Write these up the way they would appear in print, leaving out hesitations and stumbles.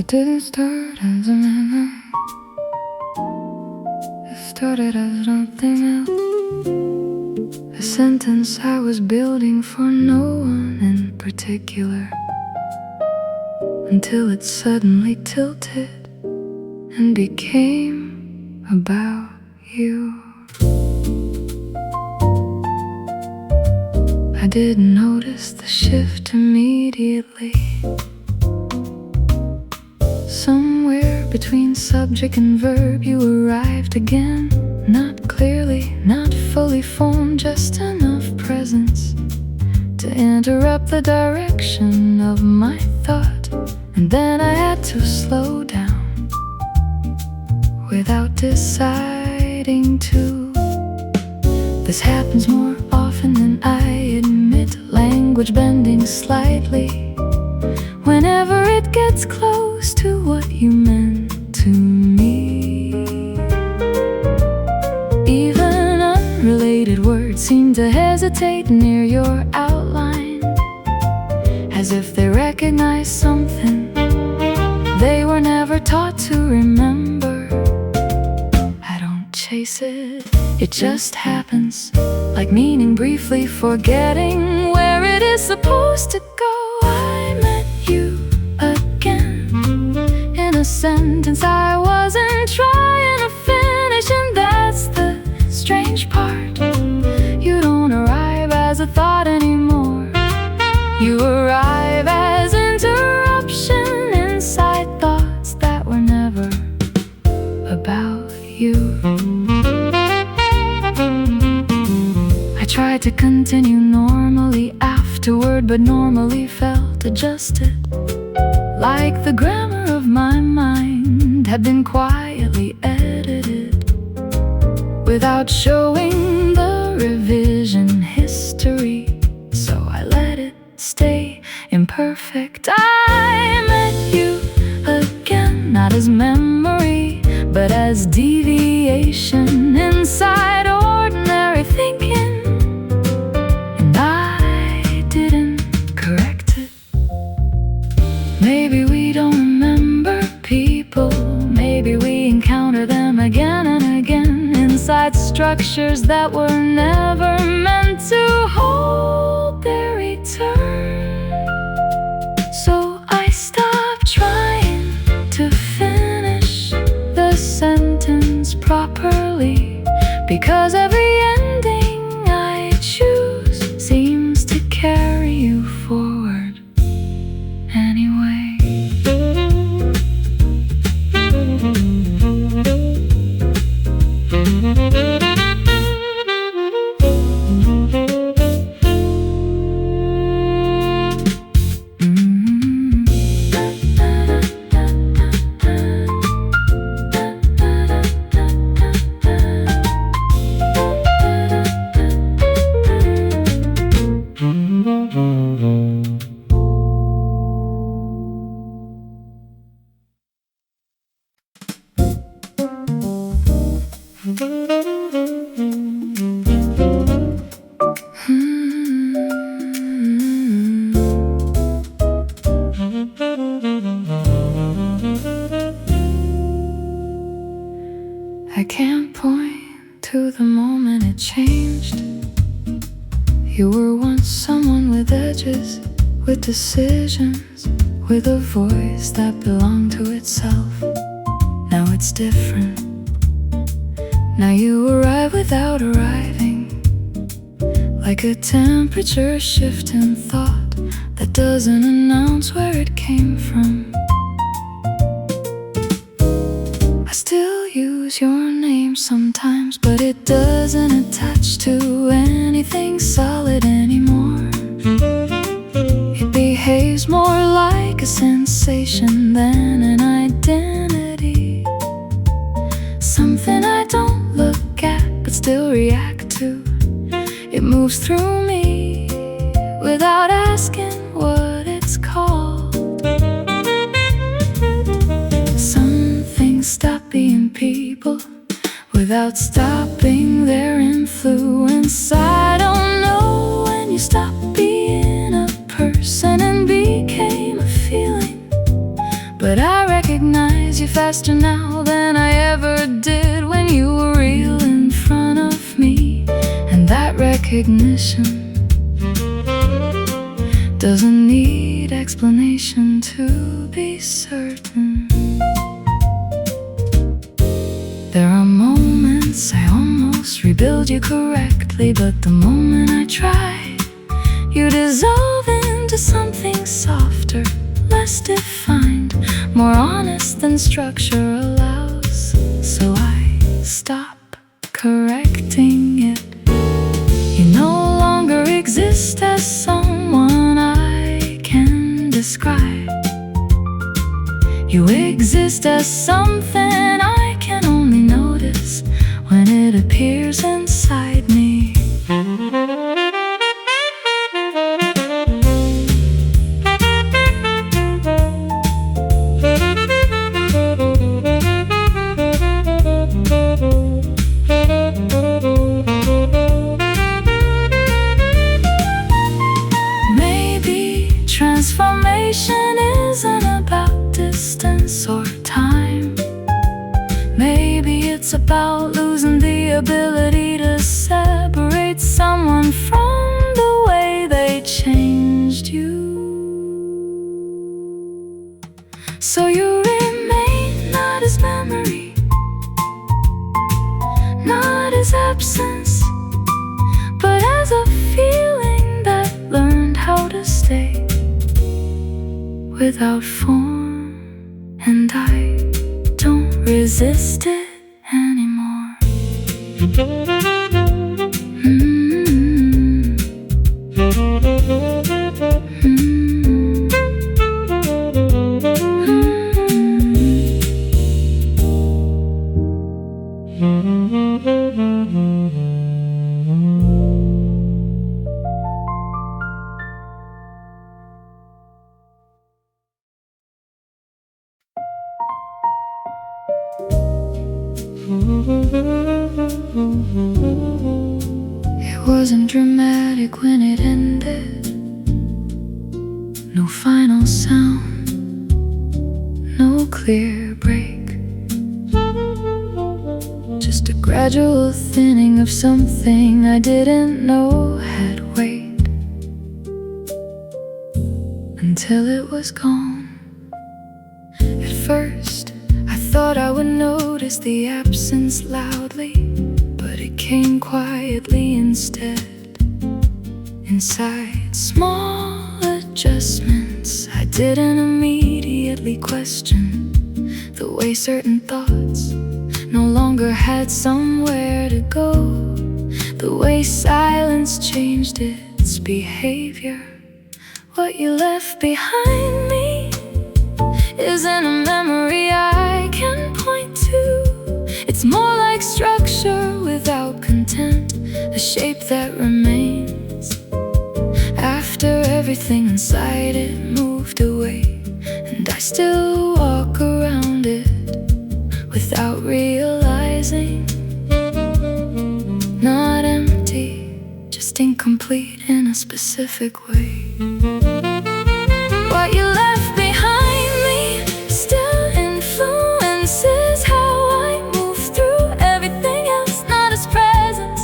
It didn't start as a memory. It started as something else. A sentence I was building for no one in particular, until it suddenly tilted and became about you. I didn't notice the shift immediately. Somewhere between subject and verb you arrived again. Not clearly, not fully formed, just enough presence to interrupt the direction of my thought. And then I had to slow down without deciding to. This happens more often than I admit, language bending slightly whenever it gets close to what you meant to me. Even unrelated words seem to hesitate near your outline, as if they recognize something they were never taught to remember. I don't chase it, it just happens, like meaning briefly forgetting where it is supposed to go. I met you again in a sentence I wasn't trying to finish, and that's the strange part. You don't arrive as a thought anymore. You arrive as interruption inside thoughts that were never about you. I tried to continue normally afterward, but normally felt adjusted, like the grammar of my mind had been quietly edited without showing the revision history. So I let it stay imperfect. I met you again, not as memory, but as deviation inside ordinary thinking. And I didn't correct it. Maybe we don't remember people, maybe we encounter them again and again inside structures that were never meant to hold their return. So I stopped trying to finish the sentence properly, because every ending I choose seems to carry you forward anyway. I can't point to the moment it changed. You were once someone with edges, with decisions, with a voice that belonged to itself. Now it's different. Now you arrive without arriving, like a temperature shift in thought that doesn't announce where it came from. I still use your name sometimes, but it doesn't attach to anything solid anymore. It behaves more like a sensation than an identity, something I don't look at but still react to. It moves through me without asking what it's called. Some things stop being people without stopping their influence. I don't know when you stop being a person and became a feeling, but I faster now than I ever did when you were real in front of me. And that recognition doesn't need explanation to be certain. There are moments I almost rebuild you correctly, but the moment I try, you dissolve into something softer, less defined, more honest than structure allows. So I stop correcting it. You no longer exist as someone I can describe. You exist as something I can only notice when it appears inside me. Transformation isn't about distance or time. Maybe it's about losing the ability to separate someone from the way they changed you. So you remain not as memory, not as absence, but as a feeling that learned how to stay without form, and I don't resist it anymore. It wasn't dramatic when it ended. No final sound, no clear break. Just a gradual thinning of something I didn't know had weight, until it was gone. At first I thought I would notice the absence loudly, but it came quietly instead. Inside small adjustments I didn't immediately question, the way certain thoughts no longer had somewhere to go, the way silence changed its behavior. What you left behind me isn't a memory I can point to. It's more like structure without content, a shape that remains after everything inside it moved away. And I still walk around it without realizing. Not empty, just incomplete in a specific way. What you left behind me still influences how I move through everything else. Not as presence,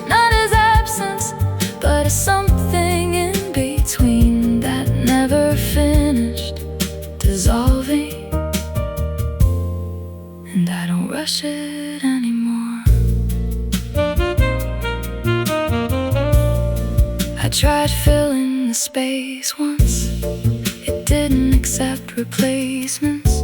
not as absence, but as something in between that never finished dissolving. And I don't rush it anymore. I tried filling the space once, it didn't accept replacements.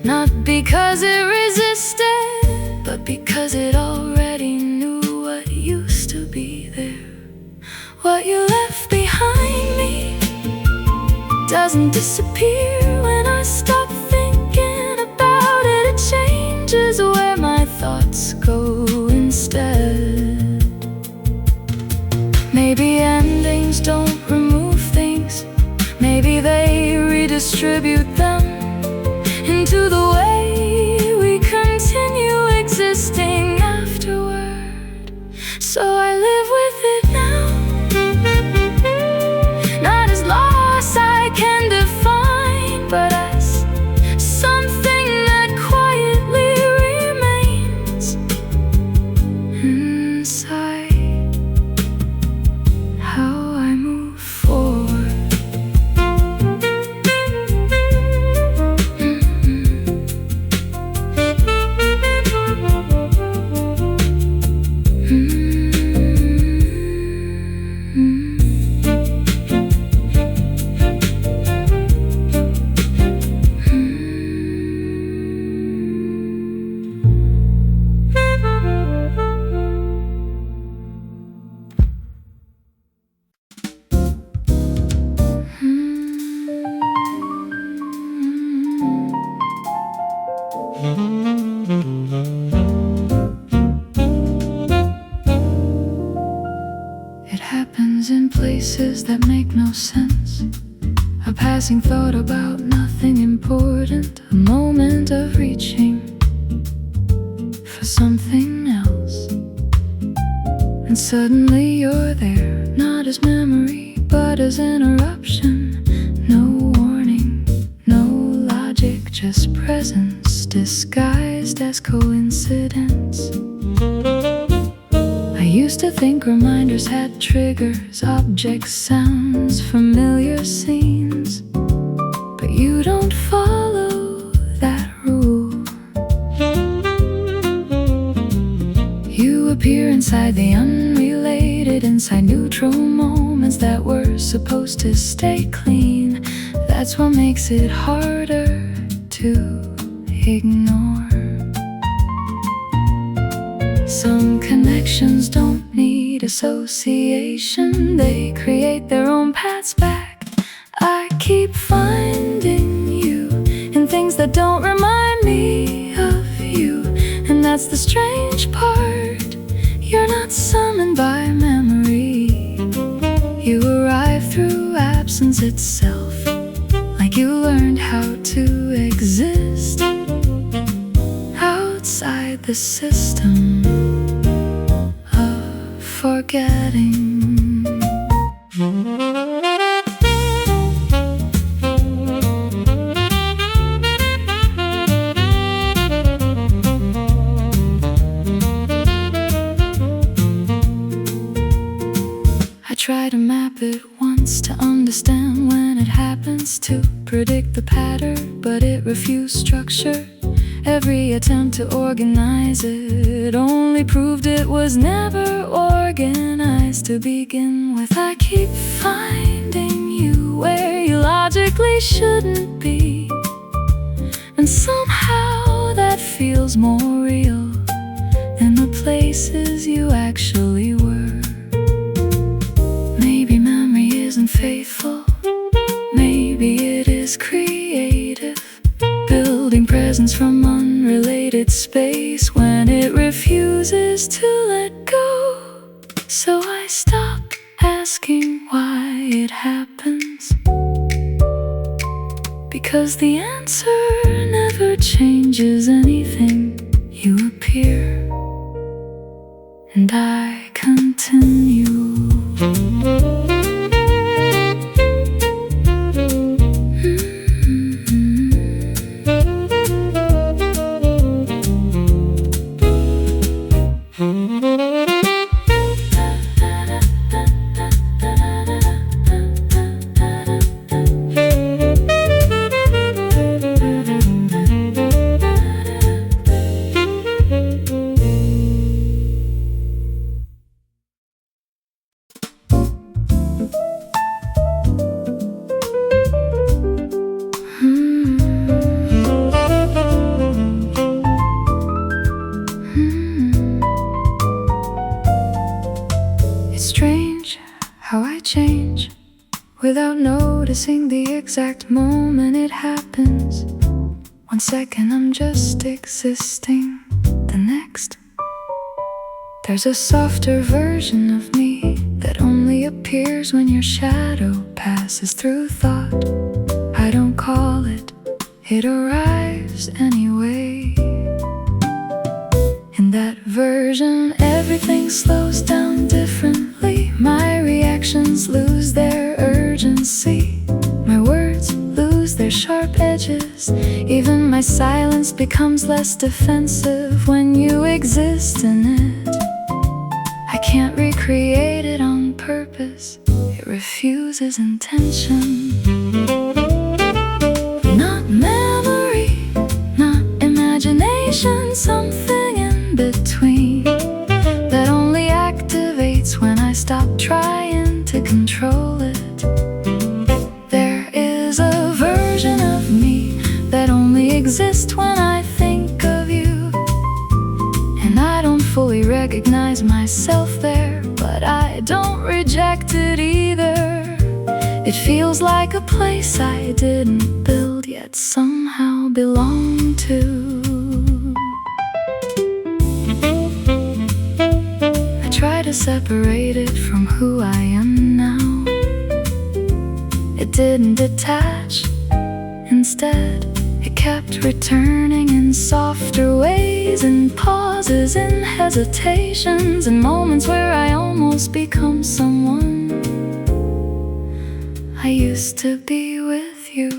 Not because it resisted, but because it already knew what used to be there. What you left behind me doesn't disappear when I stop thinking about it. It changes where my thoughts go instead. Maybe endings don't remove things, maybe they redistribute them into the way we continue existing afterward. So I live with it now, not as loss I can define, but as something that about nothing important, a moment of reaching for something else. And suddenly you're there, not as memory, but as interruption. No warning, no logic, just presence disguised as coincidence. I used to think reminders had triggers, objects, sounds, familiar scenes. But you don't follow that rule. You appear inside the unrelated, inside neutral moments that were supposed to stay clean. That's what makes it harder to ignore. Some connections don't need association, they create their own paths back. I keep finding you in things that don't remind me of you. And that's the strange part, you're not summoned by memory. You arrive through absence itself, like you learned how to exist outside the system of forgetting. I try to map it once to understand when it happens, to predict the pattern, but it refused structure. Every attempt to organize it only proved it was never organized to begin with. I keep finding you where you logically shouldn't be, and somehow that feels more real in the places you actually were. Maybe memory isn't faithful, maybe it is creative, building presence from unrelated space when it refuses to let go. So I stop asking why it happens, because the answer never changes anything. You appear and I continue. How I change without noticing the exact moment it happens. 1 second I'm just existing, the next there's a softer version of me that only appears when your shadow passes through thought. I don't call it, it arrives anyway. In that version everything slows down differently. My reactions lose their urgency, my words lose their sharp edges. Even my silence becomes less defensive when you exist in it. I can't recreate it on purpose, it refuses intention. Not memory, not imagination, something in between that only activates when I stop trying to control it. There is a version of me that only exists when I think of you, and I don't fully recognize myself there, but I don't reject it either. It feels like a place I didn't build, yet somehow belong to. I try to separate it from who I am now. It didn't detach, instead, it kept returning in softer ways, in pauses, in hesitations, in moments where I almost become someone I used to be with you.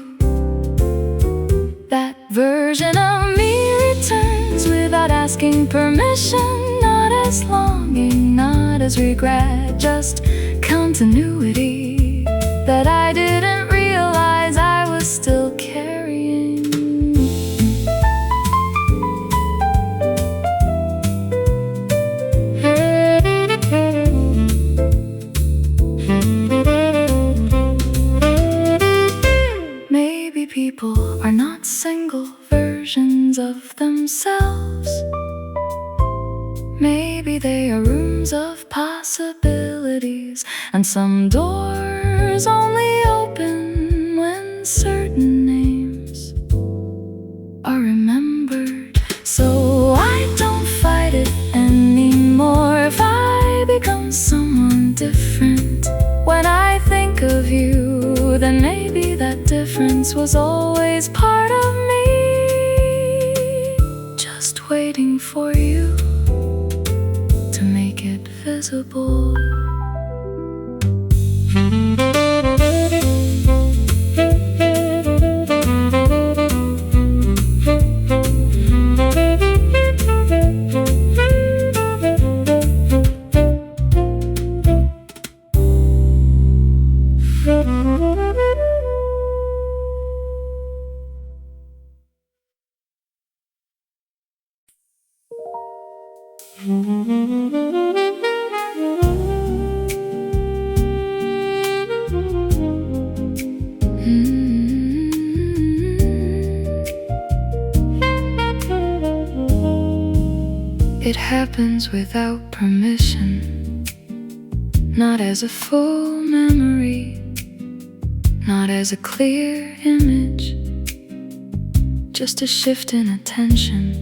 That version of me returns without asking permission, not as longing, not as regret, just continuity that I didn't realize I was still carrying. Maybe people are not single versions of themselves. Maybe they are rooms of possibilities, and some doors only open when certain names are remembered. So I don't fight it anymore if I become someone different. When I think of you, then maybe that difference was always part of me, just waiting for you to make it visible. It happens without permission, not as a full memory, not as a clear image, just a shift in attention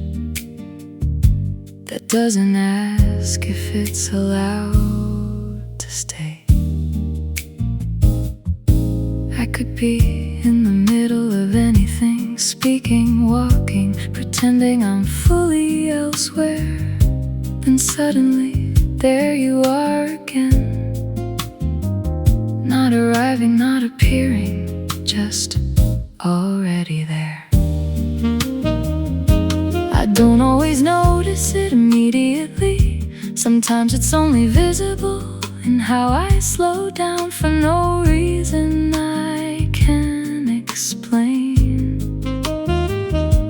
that doesn't ask if it's allowed to stay. I could be in the middle of anything, speaking, walking, pretending I'm fully elsewhere. Then suddenly, there you are again, not arriving, not appearing, just already there. I don't always notice it immediately. Sometimes it's only visible in how I slow down for no reason I can explain,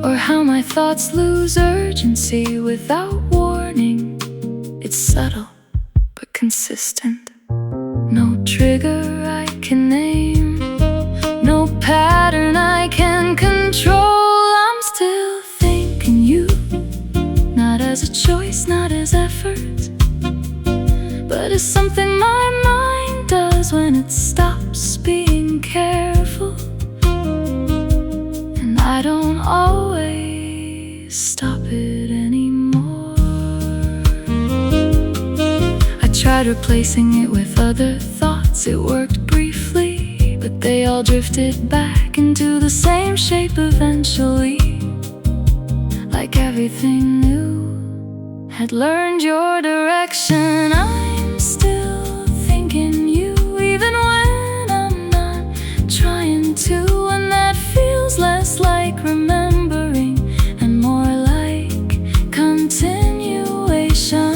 or how my thoughts lose urgency without warning. It's subtle but consistent. No trigger I can name, no pattern I can control. I'm still thinking you, not as a choice, not as effort, but as something my mind does when it stops being careful. And I don't always stop it anymore. I tried replacing it with other thoughts. It worked briefly, but they all drifted back into the same shape eventually. Like everything new had learned your direction. I'm still thinking you, even when I'm not trying to. And that feels less like remembering and more like continuation.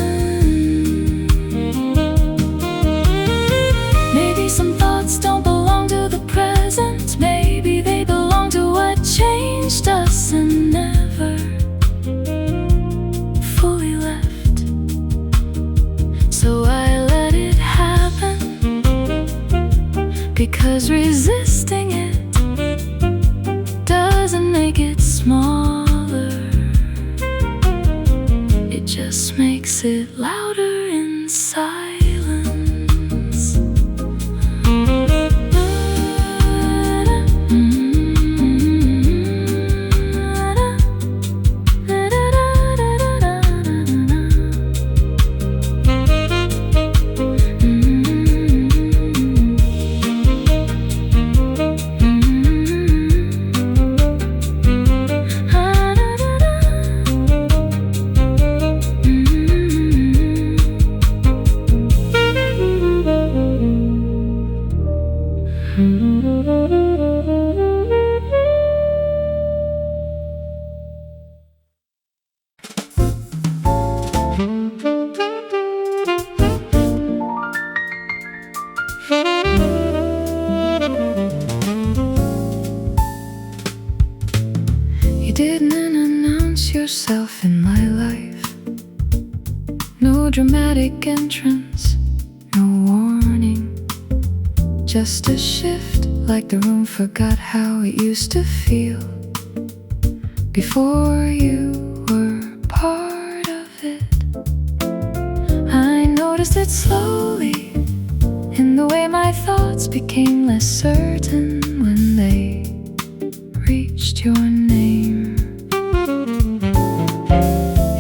Maybe some thoughts don't belong to the present. Maybe they belong to what changed us and never fully left. So I let it happen, because resisting it doesn't make it smaller. It just makes it louder in silence. You didn't announce yourself in my life. No dramatic entrance, no warning. Just a shift, like the room forgot how it used to feel before you were part of it. I noticed it slowly in the way my thoughts became less certain when they reached your name.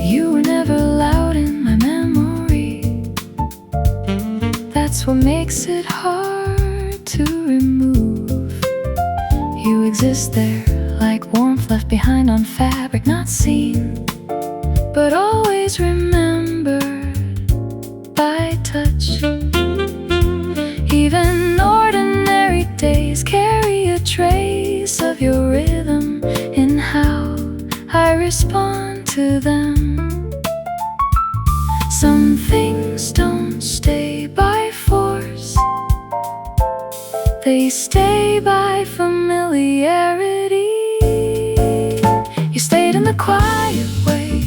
You were never loud in my memory. That's what makes it hard to remove. You exist there like warmth left behind on fabric, not seen, but always remembered by touch. Even ordinary days carry a trace of your rhythm in how I respond to them. Some things don't stay by force, they stay by familiarity. You stayed in the quiet way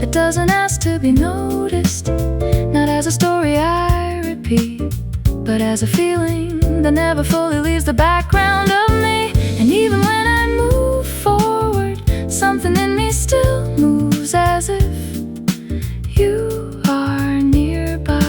that doesn't ask to be noticed, not as a story I repeat, but as a feeling that never fully leaves the background of me. And even when I move forward, something in me still moves as if you are nearby.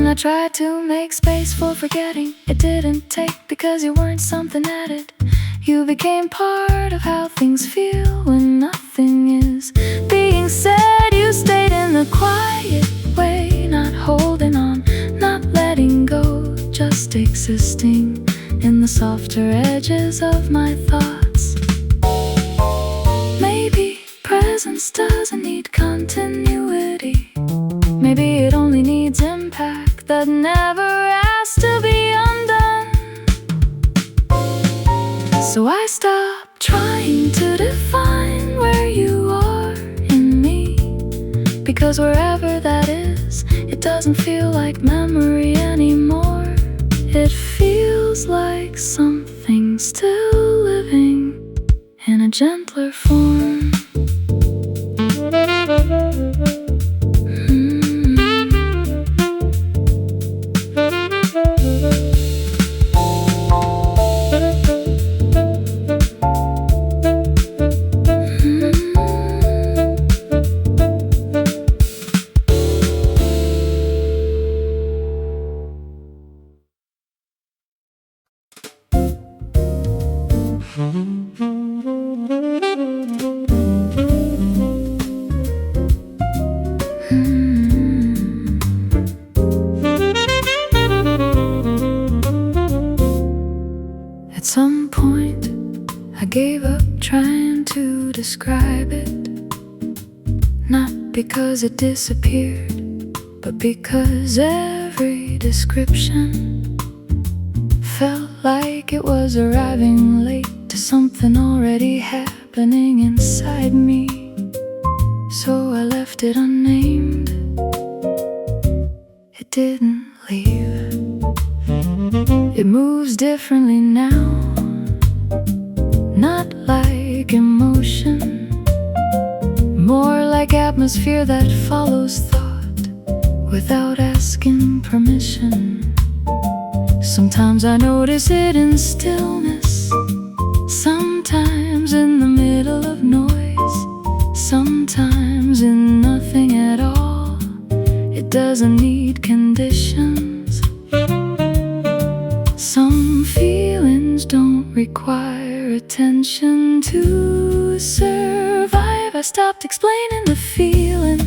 I tried to make space for forgetting. It didn't take because you weren't something added. You became part of how things feel when nothing is being said. You stayed in the quiet way, not holding on, not letting go, just existing in the softer edges of my thoughts. Maybe presence doesn't need continuity. Maybe it only needs impact that never has to be undone. So I stopped trying to define where you are in me, because wherever that is, it doesn't feel like memory anymore. It feels like something still living in a gentler form. At some point, I gave up trying to describe it, not because it disappeared, but because every description felt like it was arriving late to something already happening inside me. So I left it unnamed. It didn't leave. It moves differently now, not like emotion, more like atmosphere that follows thought without asking permission. Sometimes I notice it in stillness, sometimes in the middle of noise, sometimes in nothing at all. It doesn't need conditions. Some feelings don't require attention to survive. I stopped explaining the feeling,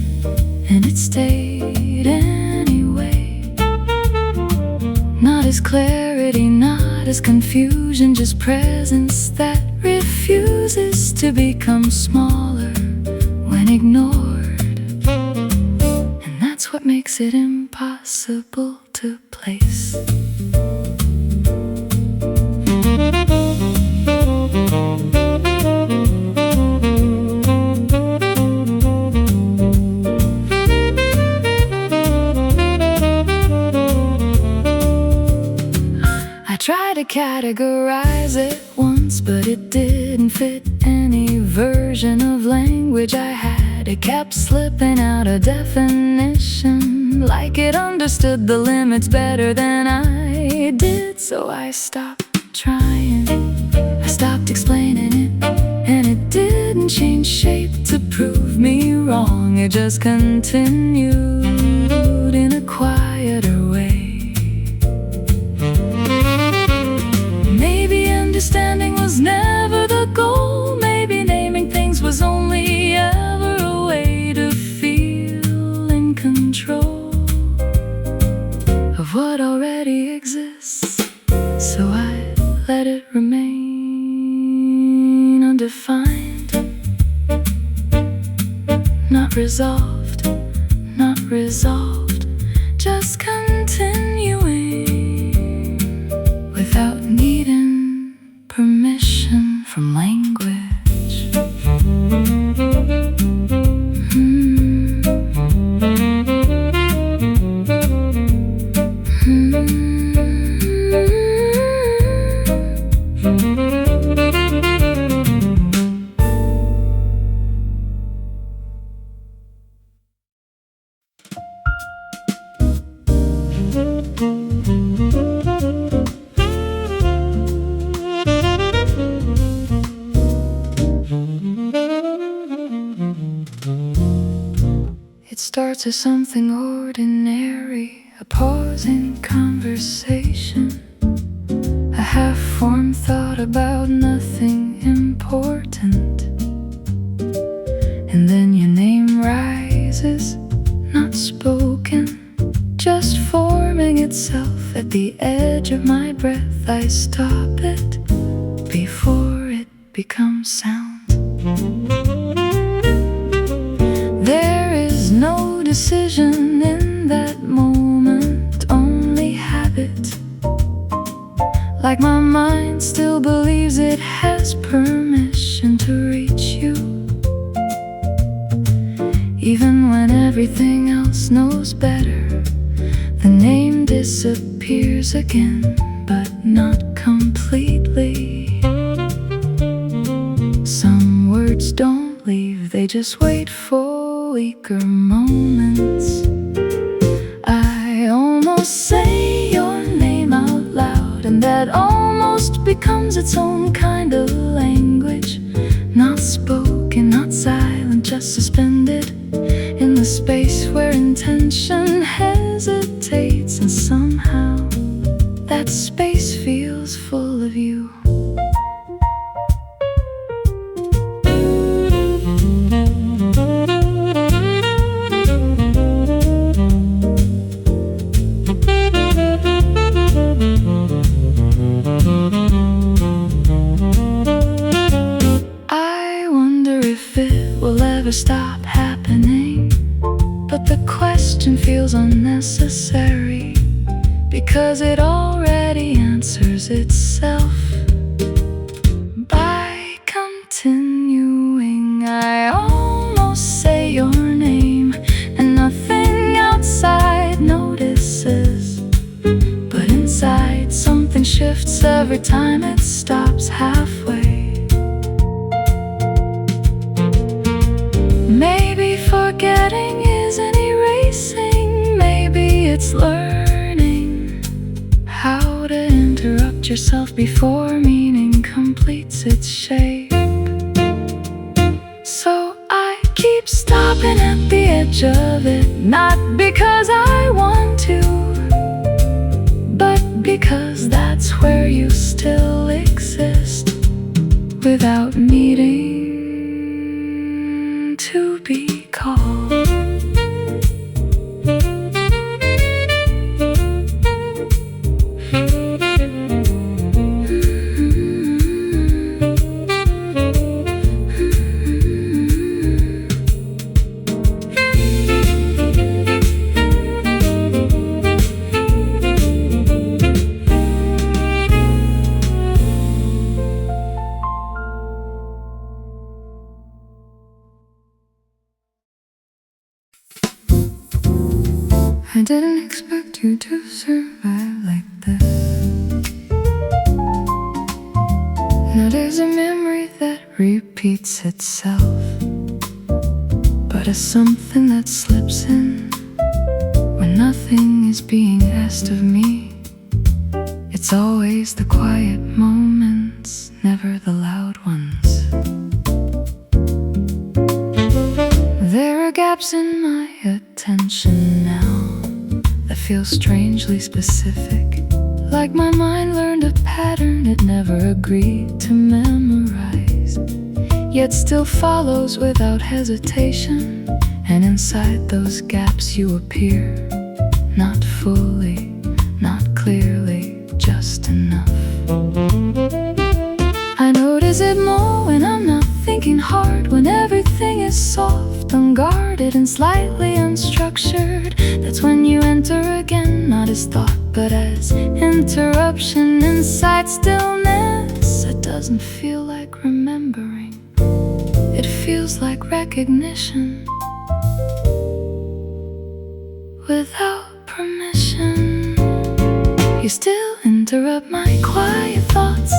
and it stayed anyway. Not as clarity, not as confusion, just presence that refuses to become smaller when ignored. And that's what makes it impossible to place. I tried to categorize it once, but it didn't fit any version of language I had. It kept slipping out of definition, like it understood the limits better than I did. So I stopped trying, I stopped explaining it, and it didn't change shape to prove me wrong. It just continued in a quieter way. Maybe understanding was never the goal. Maybe naming things was only ever a way to feel in control of what already exists. So I let it remain undefined, not resolved, not resolved, just continuing without needing permission from language. It starts as something ordinary, a pause in conversation, a half-formed thought about nothing important. And then your name rises, not spoken, just forming itself at the edge of my breath. I stop it before it becomes sound. There is no decision in that moment, only habit. Like my mind still believes it has permission to reach you, even when everything else knows better. The name disappears again, but not completely. Some words don't leave, they just wait for weaker moments. I almost say your name out loud, and that almost becomes its own kind of language. Not spoken, not silent, just suspended in the space where intention hesitates. And somehow that space feels full of you. I wonder if it will ever stop happening, but the question feels unnecessary, because it already answers itself by continuing. I almost say your name, and nothing outside notices, but inside something shifts every time it stops halfway. Maybe forgetting isn't erasing, maybe it's learning how to interrupt yourself before meaning completes its shape. So I keep stopping at the edge of it, not because I want to, but because that's where you still exist, without needing to be called. didn't expect you to survive like this. Now there's a memory that repeats itself, but it's something that slips in when nothing is being asked of me. It's always the quiet moments, never the loud ones. There are gaps in my attention now that feel strangely specific, like my mind learned a pattern it never agreed to memorize, yet still follows without hesitation. And inside those gaps you appear, not fully, not clearly, just enough. I notice it more when I'm not thinking hard, when everything is soft, unguarded, and slightly unstructured. That's when you enter again, not as thought, but as interruption inside stillness. It doesn't feel like remembering, it feels like recognition without permission. You still interrupt my quiet thoughts,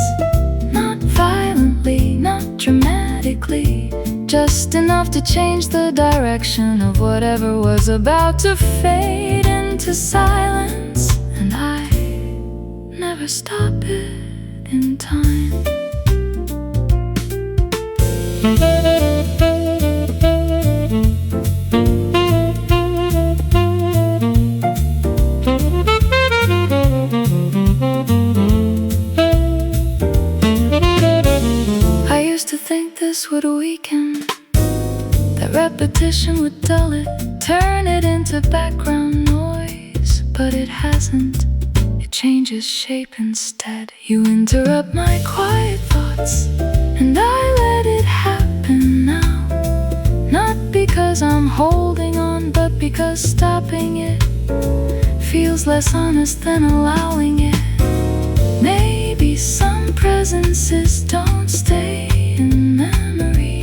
not violently, not dramatically, just enough to change the direction of whatever was about to fade into silence. And I never stop it in time. I used to think this would weaken, that repetition would dull it, turn it into background noise. But it hasn't, it changes shape instead. You interrupt my quiet thoughts, and I let it happen now. Not because I'm holding on, but because stopping it feels less honest than allowing it. Maybe some presences don't stay in memory,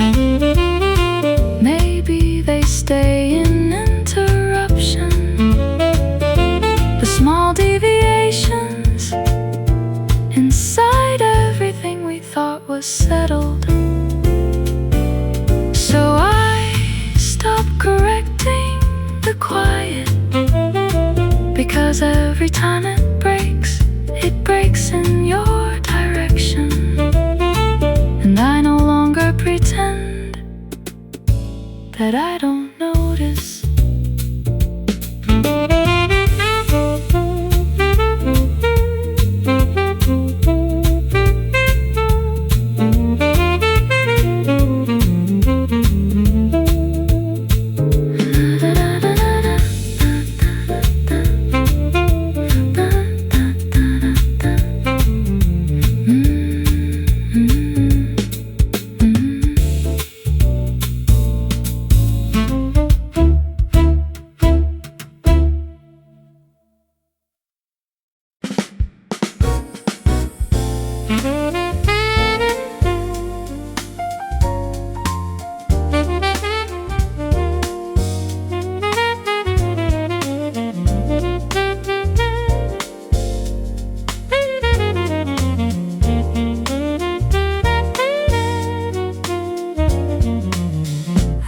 maybe they stay in interruption. The small deviations inside everything we thought was settled. So I stopped correcting the quiet, because every time it breaks in your direction. And I no longer pretend that I don't notice.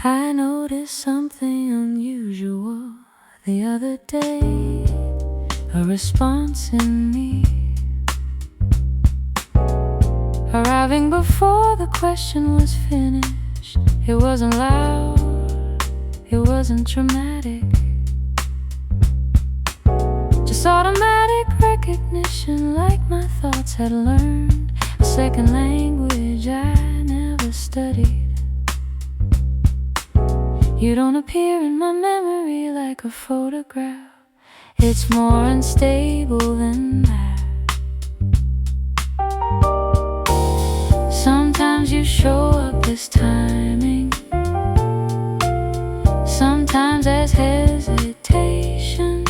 I noticed something unusual the other day, a response in me, arriving before the question was finished. It wasn't loud, it wasn't dramatic, just automatic recognition, like my thoughts had learned a second language I never studied. You don't appear in my memory like a photograph, it's more unstable than that. Sometimes you show up as timing, sometimes as hesitation,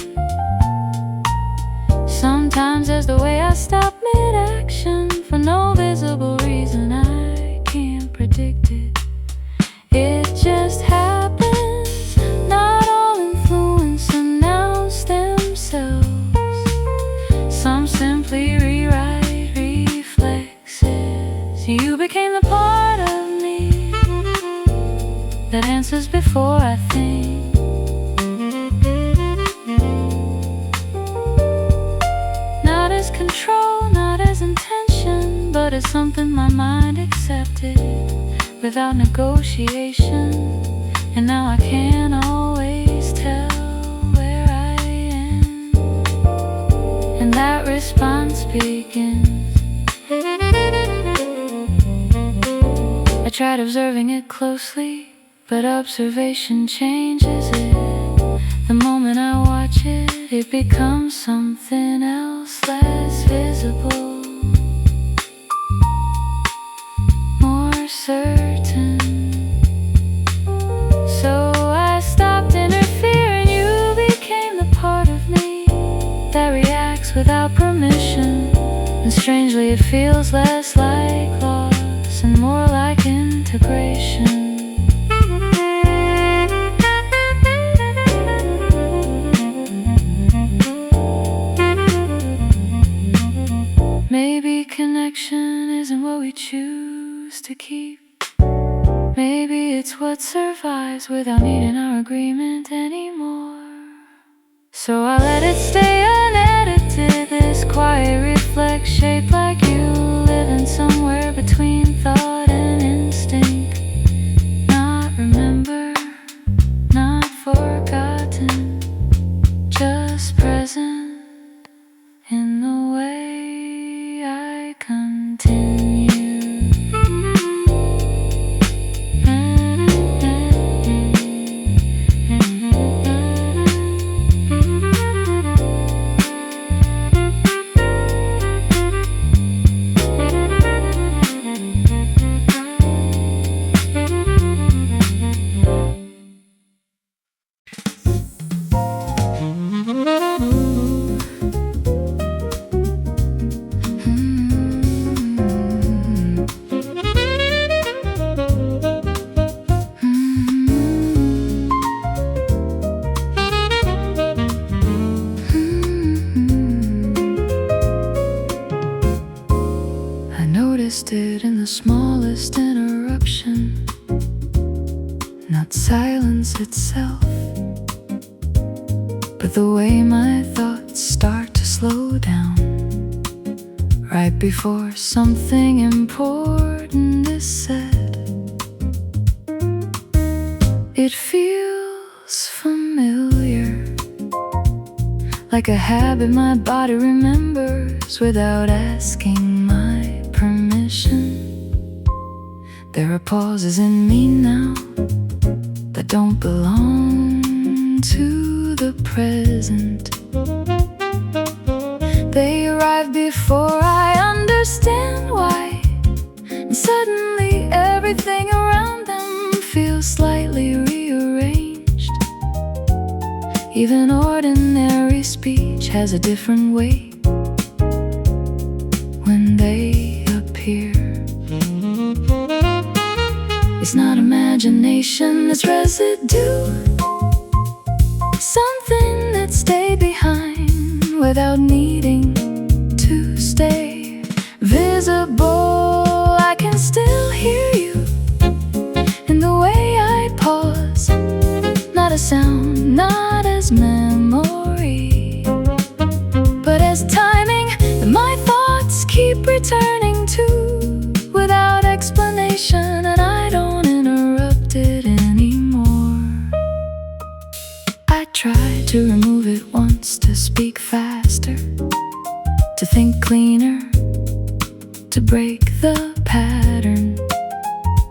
sometimes as the way I stop mid-action for no visible reason. I can't predict it, it just happens. Not all influence announced before I think. Not as control, not as intention, but as something my mind accepted without negotiation. And now I can't always tell where I am. And that response begins. I tried observing it closely, but observation changes it. The moment I watch it, it becomes something else, less visible, more certain. So I stopped interfering. You became the part of me that reacts without permission. And strangely it feels less like loss and more like integration. Maybe connection isn't what we choose to keep. Maybe it's what survives without needing our agreement anymore. So I let it stay unedited, this quiet reflex shaped like you, living somewhere between thought and instinct. Not remembered, not forgotten, just present in the way I continue. It in the smallest interruption, not silence itself, but the way my thoughts start to slow down right before something important is said. It feels familiar, like a habit my body remembers without asking my permission. There are pauses in me now that don't belong to the present. They arrive before I understand why, and suddenly everything around them feels slightly rearranged. Even ordinary speech has a different weight when they appear. It's not imagination, it's residue, something that stayed behind without needing to stay visible. I can still hear you in the way I pause, not as sound, not as memory, but as timing that my thoughts keep returning to without explanation, and I don't interrupt it anymore. I tried to remove it once, to speak faster, to think cleaner, to break the pattern,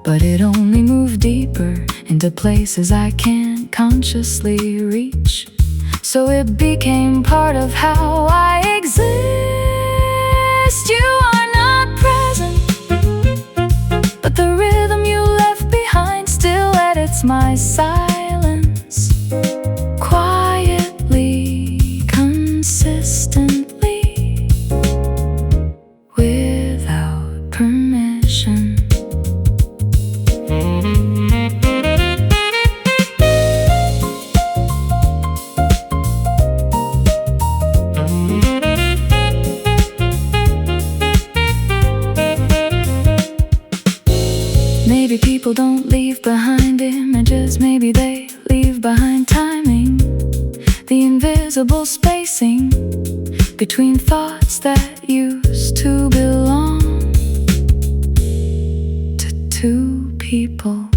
but it only moved deeper into places I can't consciously reach. So it became part of how I exist. You are not present, but the rhythm you left behind still edits my silence, quietly, consistently, without permission. invisible spacing between thoughts that used to belong to two people.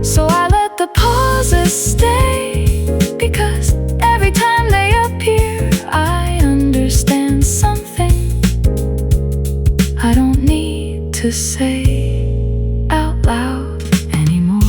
So I let the pauses stay, because every time they appear I understand something I don't need to say out loud anymore.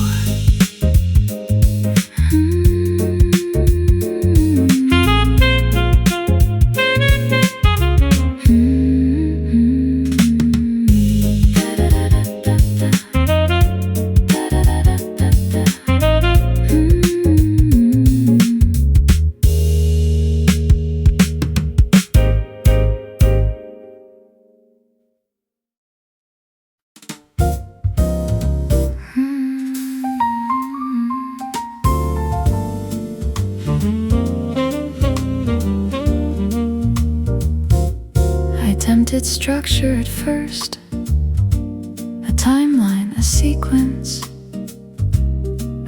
Attempted structure at first, a timeline, a sequence,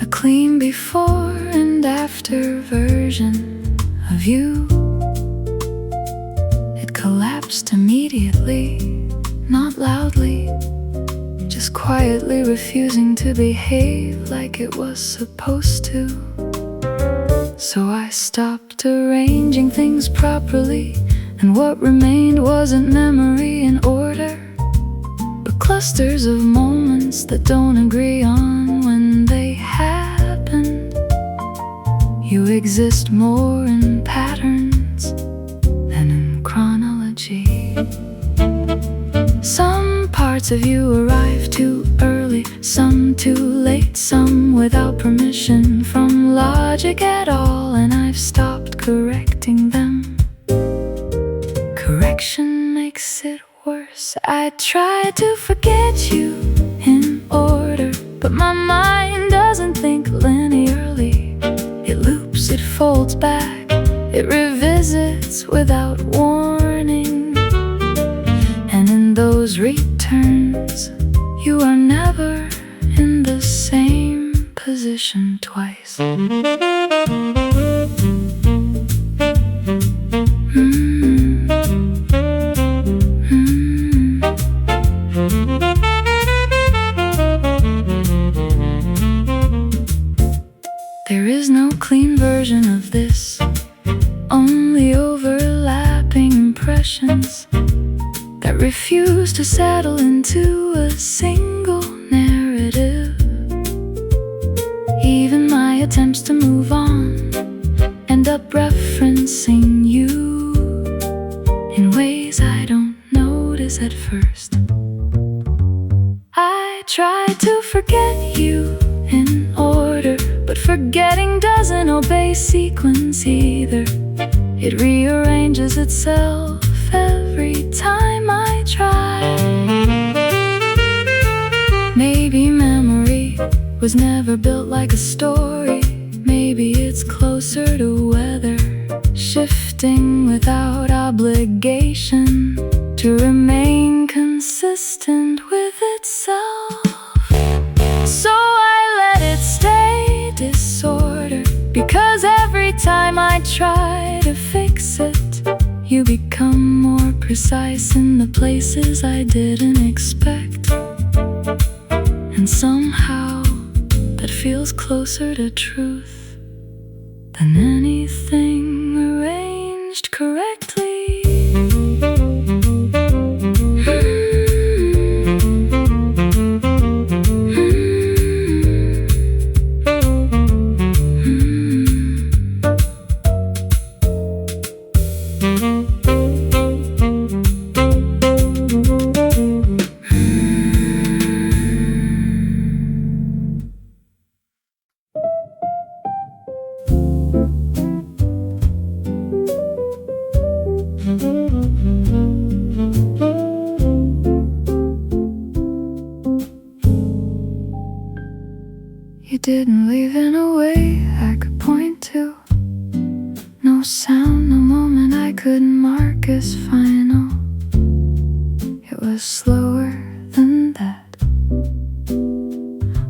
a clean before and after version of you. It collapsed immediately, not loudly, just quietly refusing to behave like it was supposed to. So I stopped arranging things properly, and what remained wasn't memory in order, but clusters of moments that don't agree on when they happened. You exist more in patterns than in chronology. Some parts of you arrive too early, some too late, some without permission from logic at all, and I've stopped correcting them. Correction makes it worse. I try to forget you in order, but my mind doesn't think linearly. It loops, it folds back, it revisits without warning. And in those returns, you are never in the same position twice. There is no clean version of this, only overlapping impressions that refuse to settle into a single narrative. Even my attempts to move on end up referencing you in ways I don't notice at first. I try to forget you in order, but forgetting doesn't obey sequence either. It rearranges itself every time I try. Maybe memory was never built like a story. Maybe it's closer to weather, shifting without obligation to remain consistent with itself. So I let it stay disorder, because every time I try to fix it, you become more precise in the places I didn't expect. And somehow that feels closer to truth than anything arranged correctly. You didn't leave in a way I could point to. No sound, no moment I couldn't mark as final. It was slower than that,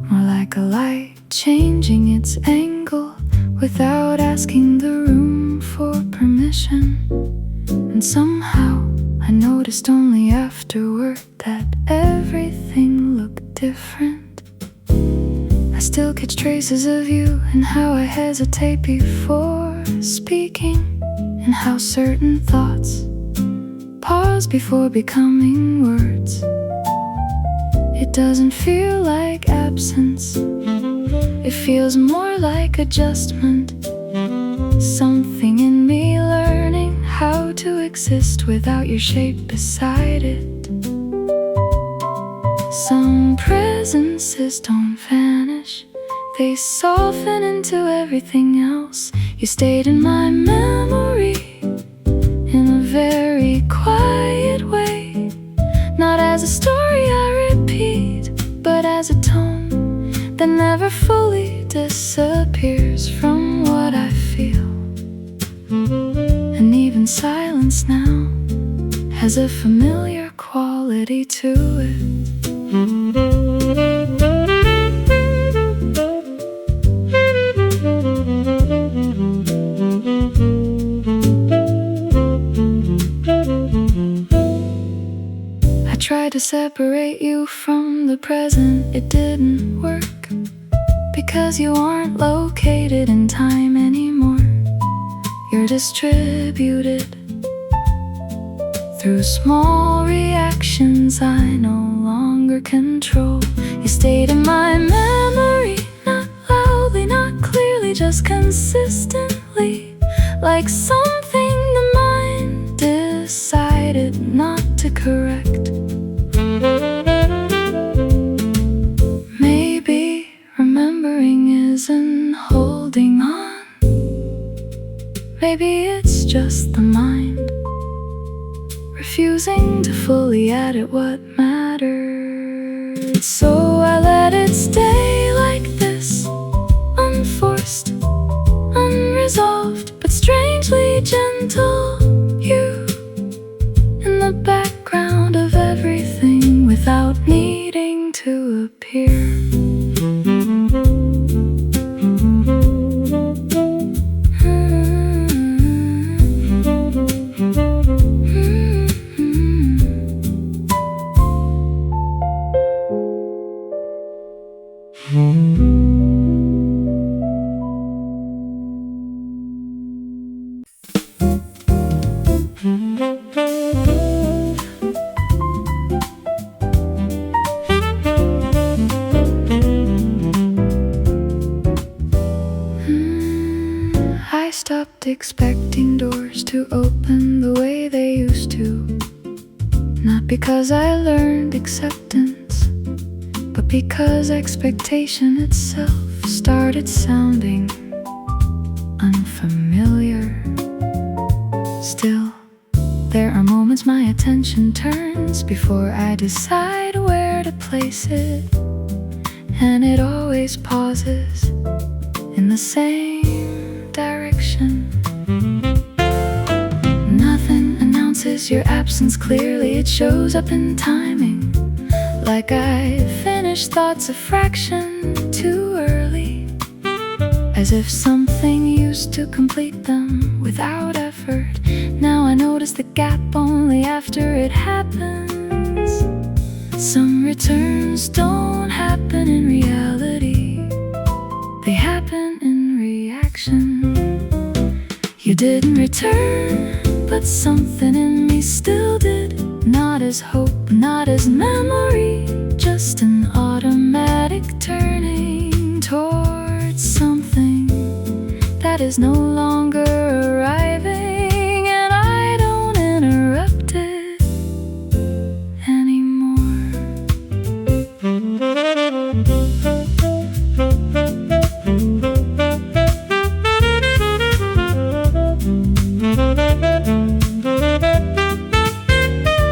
more like a light changing its angle without asking the room. And somehow I noticed only afterward that everything looked different. I still catch traces of you and how I hesitate before speaking, and how certain thoughts pause before becoming words. It doesn't feel like absence, it feels more like adjustment. Something in me learning how to exist without your shape beside it. Some presences don't vanish, they soften into everything else. You stayed in my memory in a very quiet way, not as a story I repeat, but as a tone that never fully disappears from what I feel. And even silence now has a familiar quality to it. I tried to separate you from the present, it didn't work, because you aren't located in time anymore. You're distributed through small reactions I no longer control. You stayed in my memory, not loudly, not clearly, just consistently, like something the mind decided not to correct. Maybe remembering isn't holding on, maybe it's just the mind refusing to fully edit what mattered. So I let it stay like this, unforced, unresolved, but strangely gentle. You in the background of everything without needing to appear. I stopped expecting doors to open the way they used to, not because I learned acceptance, but because expectation itself started sounding unfamiliar. Still, there are moments my attention turns before I decide where to place it, and it always pauses in the same direction. Nothing announces your absence clearly, it shows up in timing, like I finished thoughts a fraction too early, as if something used to complete them without effort. Now I notice the gap only after it happens. Some returns don't happen in reality, they happen in reaction. You didn't return, but something in me still did. Not as hope, not as memory, just an automatic turning towards something that is no longer arriving, and I don't interrupt it anymore.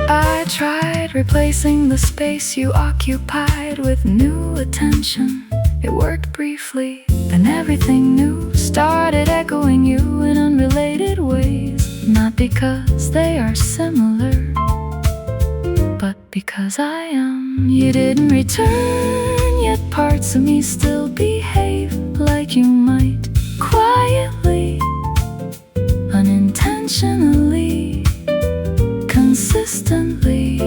I tried replacing the space you occupied with new attention. It worked briefly, then everything new started echoing you in unrelated ways. Not because they are similar, but because I am. You didn't return, yet parts of me still behave like you might, quietly, unintentionally. instantly.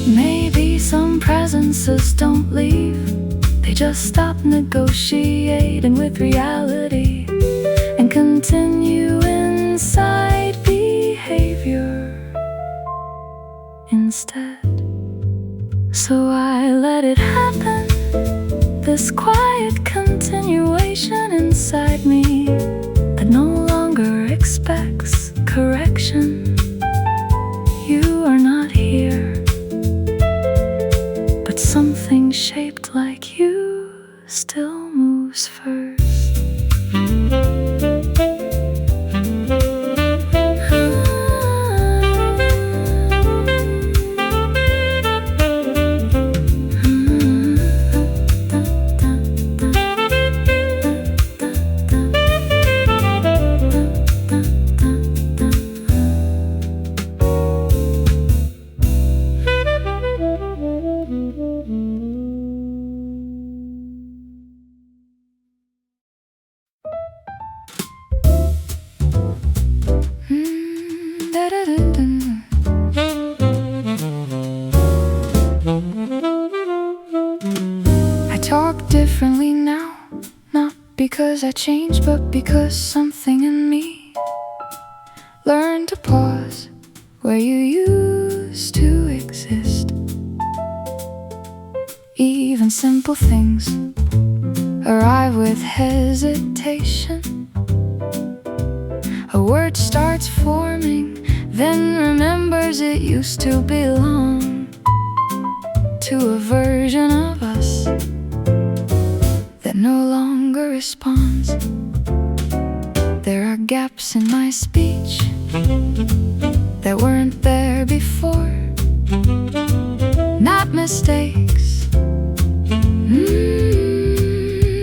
Maybe some presences don't leave, they just stop negotiating with reality and continue inside behavior instead. So I let it happen, this quiet continuation inside me that no longer expects correction. You are not here, but something shaped like you still moves first. I talk differently now, not because I changed, but because something in me learned to pause where you used to exist. Even simple things arrive with hesitation. A word starts forming, then remembers it used to belong to a version of us that no longer responds. There are gaps in my speech that weren't there before. Not mistakes,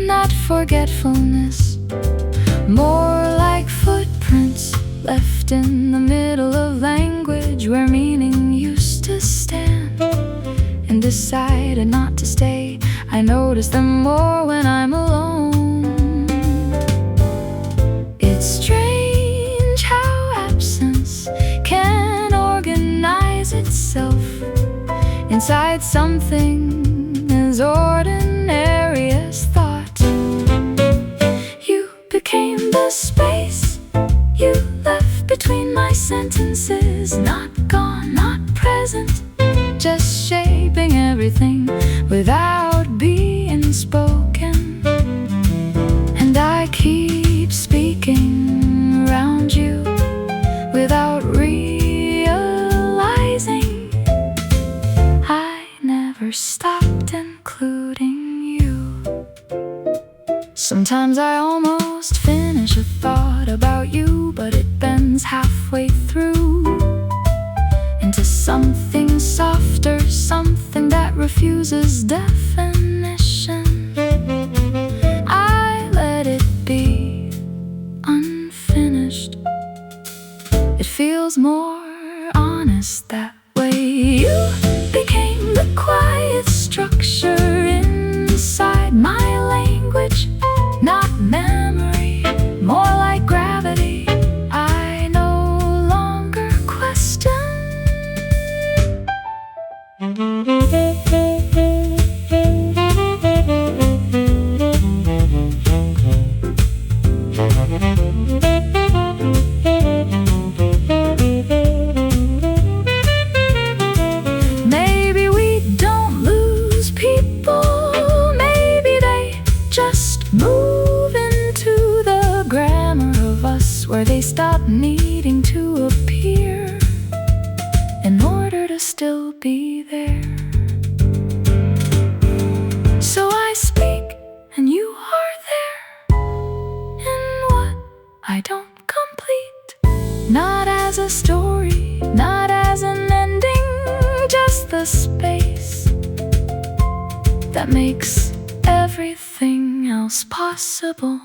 not forgetfulness, more like footprints left in the middle of language where meaning used to stand and decided not to stay. I notice them more when I'm alone. It's strange how absence can organize itself inside something as ordinary as thought. You became the space you left between my sentences, not gone, not present, just shaping everything without being spoken. And I keep speaking around you without realizing I never stopped including you. Sometimes I almost finish a thought about you, but it bends halfway through into something softer, something that refuses definition. I let it be unfinished. It feels more honest that way. You became the quiet structure inside my language, not memory, more like gravity. I no longer question. Maybe we don't lose people, maybe they just move into the grammar of us, where they stop needing to appear in order to still be there. So I speak and you are there in what I don't complete, not as a story, not as an ending, just the space that makes everything else possible.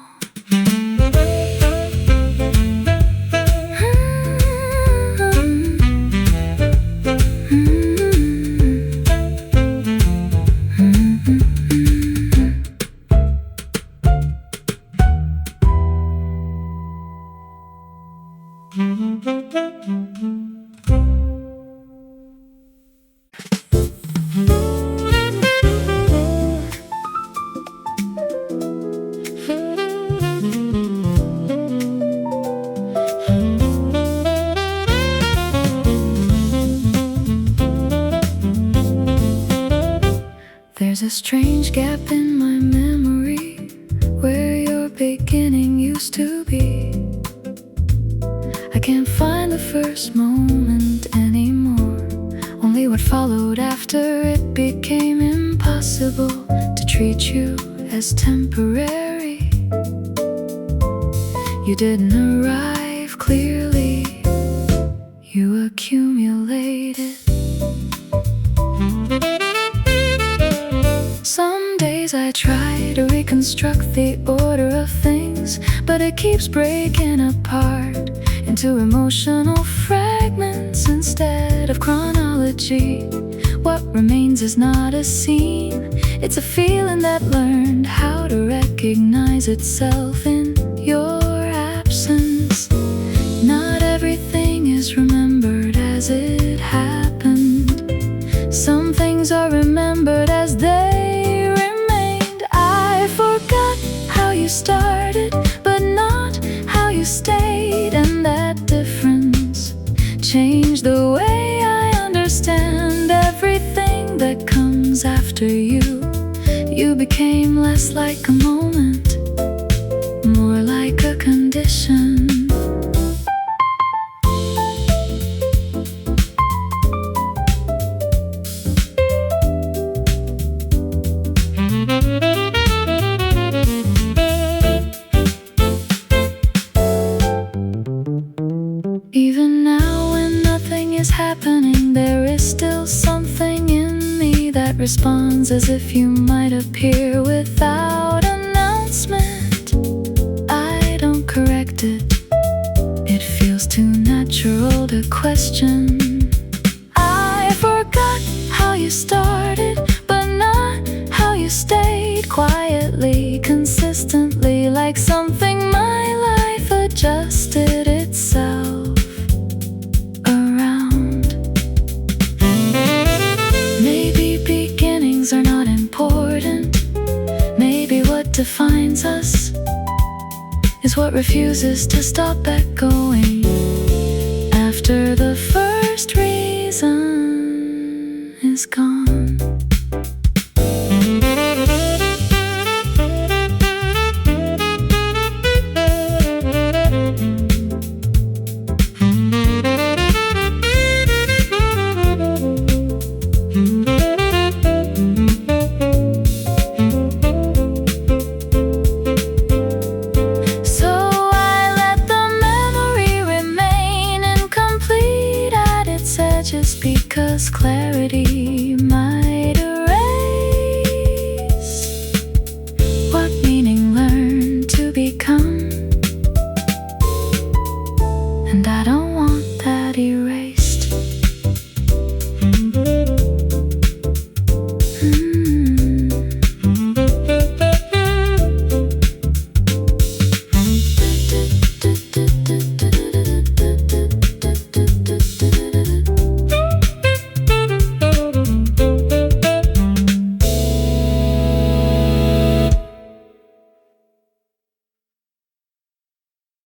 There's a strange gap in my memory where your beginning used to be. I can't find the first moment anymore, only what followed after it became impossible to treat you as temporary. You didn't arrive clearly, you accumulated. Some days I try to reconstruct the order of things, but it keeps breaking apart into emotional fragments instead of chronology. What remains is not a scene, it's a feeling that learned how to recognize itself in your absence. Not everything is remembered as it happened. Some things are remembered as they remained. I forgot how you started, but not how you stayed, and that difference changed the way I understand everything that comes after you. You became less like a moment, more like a condition. Even now when nothing is happening, there is still something in me that responds as if you might appear without announcement. I don't correct it, it feels too natural to question. I forgot how you started, but not how you stayed. Quietly, consistently, like something my life adjusted itself around. Maybe beginnings are not important. Maybe what defines us is what refuses to stop echoing after the first reason is gone. Just because clarity might erase what meaning learned to become. And I don't